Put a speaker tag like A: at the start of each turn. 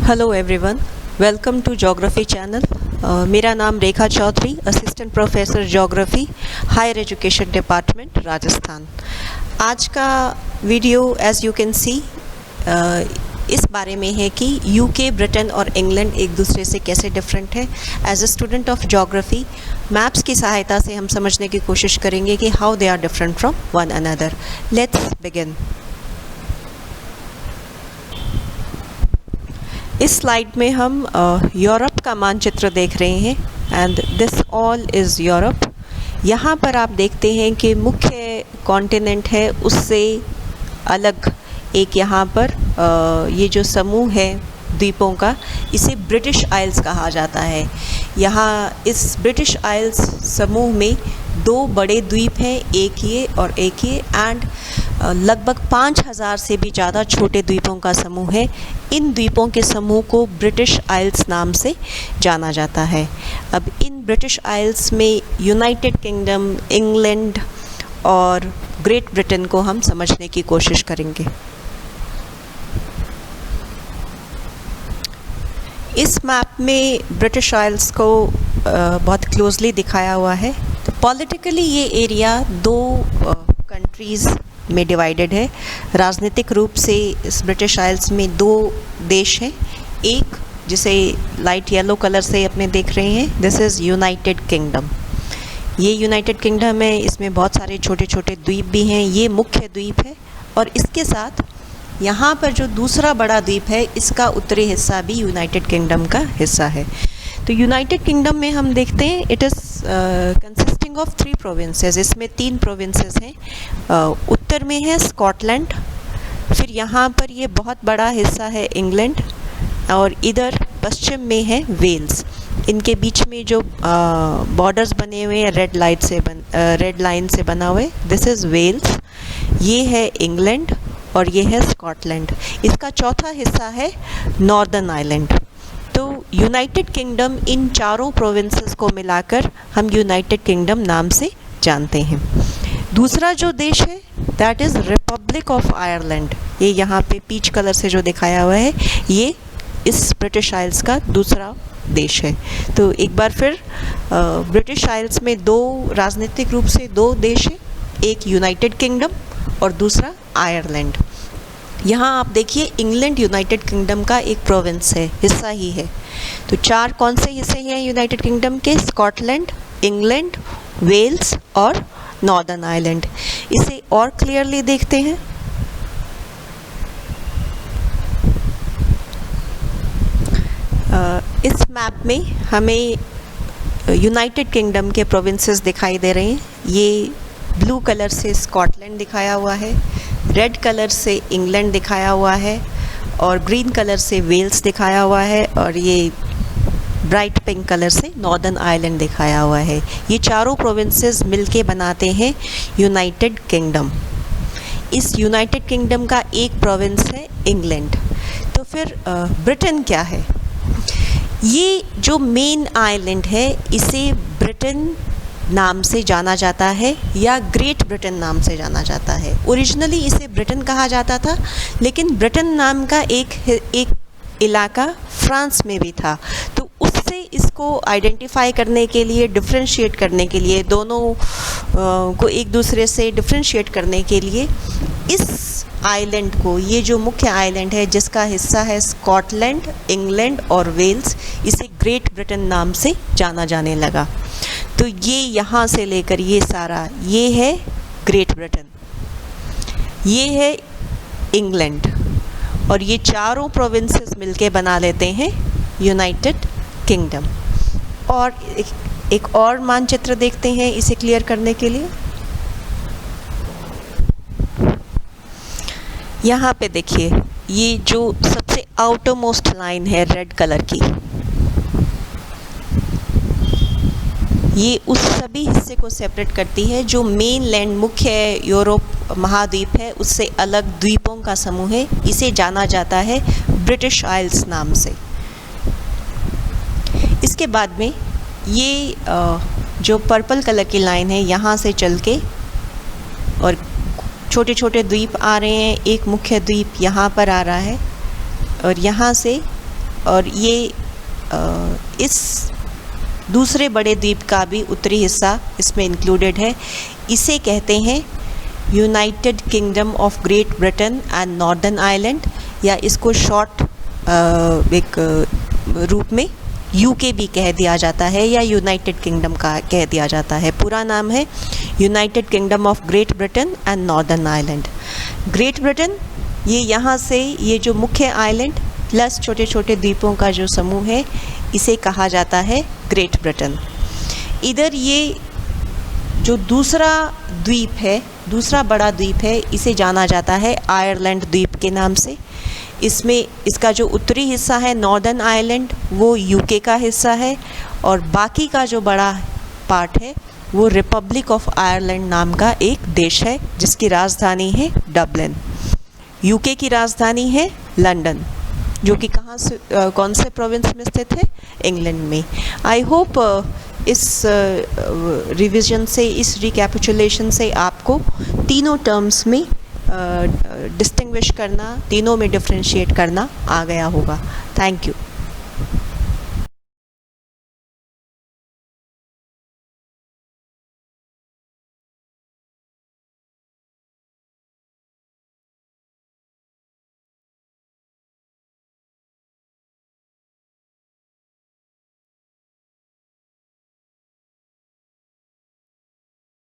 A: Hello everyone, welcome to geography channel. मेरा नाम Rekha Chaudhary, assistant professor geography, higher education department, Rajasthan. आज का video as you can see इस बारे में है कि यूके, ब्रिटेन और इंग्लैंड एक दूसरे से कैसे डिफरेंट है। As a student of geography, maps की सहायता से हम समझने की कोशिश करेंगे कि how they are different from one another. Let's begin. इस स्लाइड में हम यूरोप का मानचित्र देख रहे हैं and this all is Europe. यहाँ पर आप देखते हैं कि मुख्य कॉन्टिनेंट है उससे अलग एक यहाँ पर ये जो समूह है द्वीपों का, इसे ब्रिटिश आइल्स कहा जाता है। यहाँ इस ब्रिटिश आइल्स समूह में दो बड़े द्वीप हैं, एक ये और एक ये, एंड लगभग 5000 से भी ज़्यादा छोटे द्वीपों का समूह है। इन द्वीपों के समूह को ब्रिटिश आइल्स नाम से जाना जाता है। अब इन ब्रिटिश आइल्स में यूनाइटेड किंगडम, इंग्लैंड और ग्रेट ब्रिटेन को हम समझने की कोशिश करेंगे। इस मैप में ब्रिटिश आइल्स को बहुत क्लोजली दिखाया हुआ है। तो पॉलिटिकली ये एरिया दो कंट्रीज़ में डिवाइडेड है। राजनीतिक रूप से इस ब्रिटिश आइल्स में दो देश हैं। एक जिसे लाइट येलो कलर से अपने देख रहे हैं, दिस इज़ यूनाइटेड किंगडम। ये यूनाइटेड किंगडम है, इसमें बहुत सारे छोटे छोटे द्वीप भी हैं। ये मुख्य द्वीप है और इसके साथ यहाँ पर जो दूसरा बड़ा द्वीप है, इसका उत्तरी हिस्सा भी यूनाइटेड किंगडम का हिस्सा है। तो यूनाइटेड किंगडम में हम देखते हैं it is consisting of 3 provinces. इसमें 3 प्रोविंसेस हैं। उत्तर में है स्कॉटलैंड, फिर यहाँ पर ये बहुत बड़ा हिस्सा है इंग्लैंड, और इधर पश्चिम में है वेल्स। इनके बीच में जो बॉर्डर्स बने हुए हैं रेड लाइन से बना हुए, दिस इज़ वेल्स। ये है इंग्लैंड और ये है स्कॉटलैंड। इसका चौथा हिस्सा है नॉर्दर्न आयरलैंड। तो यूनाइटेड किंगडम इन चारों प्रोविंसेस को मिलाकर हम यूनाइटेड किंगडम नाम से जानते हैं। दूसरा जो देश है that is Republic of Ireland. ये यहाँ पे पीच कलर से जो दिखाया हुआ है, ये इस ब्रिटिश आइल्स का दूसरा देश है। तो एक बार फिर ब्रिटिश आइल्स में दो राजनीतिक रूप से दो देश हैं, एक यूनाइटेड किंगडम और दूसरा आयरलैंड। यहाँ आप देखिए इंग्लैंड यूनाइटेड किंगडम का एक प्रोविंस है, हिस्सा ही है। तो 4 कौन से हिस्से हैं यूनाइटेड किंगडम के? स्कॉटलैंड, इंग्लैंड, वेल्स और नॉर्दर्न आयरलैंड। इसे और क्लियरली देखते हैं। इस मैप में हमें यूनाइटेड किंगडम के प्रोविंसेस दिखाई दे रहे हैं। ये ब्लू कलर से स्कॉटलैंड दिखाया हुआ है, रेड कलर से इंग्लैंड दिखाया हुआ है और ग्रीन कलर से वेल्स दिखाया हुआ है, और ये ब्राइट पिंक कलर से नॉर्दर्न आयरलैंड दिखाया हुआ है। ये चारों प्रोविंसेस मिलके बनाते हैं यूनाइटेड किंगडम। इस यूनाइटेड किंगडम का एक प्रोविंस है इंग्लैंड। तो फिर ब्रिटेन क्या है? ये जो मेन आइलैंड है, इसे ब्रिटेन नाम से जाना जाता है या ग्रेट ब्रिटेन नाम से जाना जाता है। ओरिजिनली इसे ब्रिटेन कहा जाता था, लेकिन ब्रिटेन नाम का एक इलाका फ्रांस में भी था। तो उससे इसको आइडेंटिफाई करने के लिए, डिफरेंशिएट करने के लिए, दोनों को एक दूसरे से डिफरेंशिएट करने के लिए इस आइलैंड को, ये जो मुख्य आइलैंड है जिसका हिस्सा है स्कॉटलैंड, इंग्लैंड और वेल्स, इसे ग्रेट ब्रिटेन नाम से जाना जाने लगा। तो ये यहाँ से लेकर ये सारा, ये है ग्रेट ब्रिटेन, ये है इंग्लैंड, और ये चारों प्रोविंसेस मिलके बना लेते हैं यूनाइटेड किंगडम। और एक और मानचित्र देखते हैं इसे क्लियर करने के लिए। यहाँ पे देखिए, ये जो सबसे आउटर मोस्ट लाइन है रेड कलर की, ये उस सभी हिस्से को सेपरेट करती है जो मेन लैंड, मुख्य यूरोप महाद्वीप है, उससे अलग द्वीपों का समूह है। इसे जाना जाता है ब्रिटिश आइल्स नाम से। इसके बाद में ये जो पर्पल कलर की लाइन है, यहाँ से चल के और छोटे छोटे द्वीप आ रहे हैं। एक मुख्य द्वीप यहाँ पर आ रहा है और यहाँ से और ये इस दूसरे बड़े द्वीप का भी उत्तरी हिस्सा इसमें इंक्लूडेड है। इसे कहते हैं United kingdom of great Britain and northern Ireland, या इसको शॉर्ट एक रूप में यूके भी कह दिया जाता है या यूनाइटेड किंगडम का कह दिया जाता है। पूरा नाम है United kingdom of great Britain and northern Ireland. Great Britain ये यहाँ से ये जो मुख्य आइलैंड प्लस छोटे छोटे द्वीपों का जो समूह है इसे कहा जाता है ग्रेट ब्रिटेन। इधर ये जो दूसरा द्वीप है, दूसरा बड़ा द्वीप है, इसे जाना जाता है आयरलैंड द्वीप के नाम से। इसमें इसका जो उत्तरी हिस्सा है नॉर्दर्न आयरलैंड वो यूके का हिस्सा है, और बाकी का जो बड़ा पार्ट है वो रिपब्लिक ऑफ आयरलैंड नाम का एक देश है जिसकी राजधानी है डबलिन। यूके की राजधानी है लंदन, जो कि कहाँ से कौन से प्रोविंस में स्थित है, इंग्लैंड में। आई होप इस रिवीजन से, इस रिकैपिचुलेशन से आपको तीनों टर्म्स में डिस्टिंग्विश करना, तीनों में डिफरेंशिएट करना आ गया होगा। Thank you.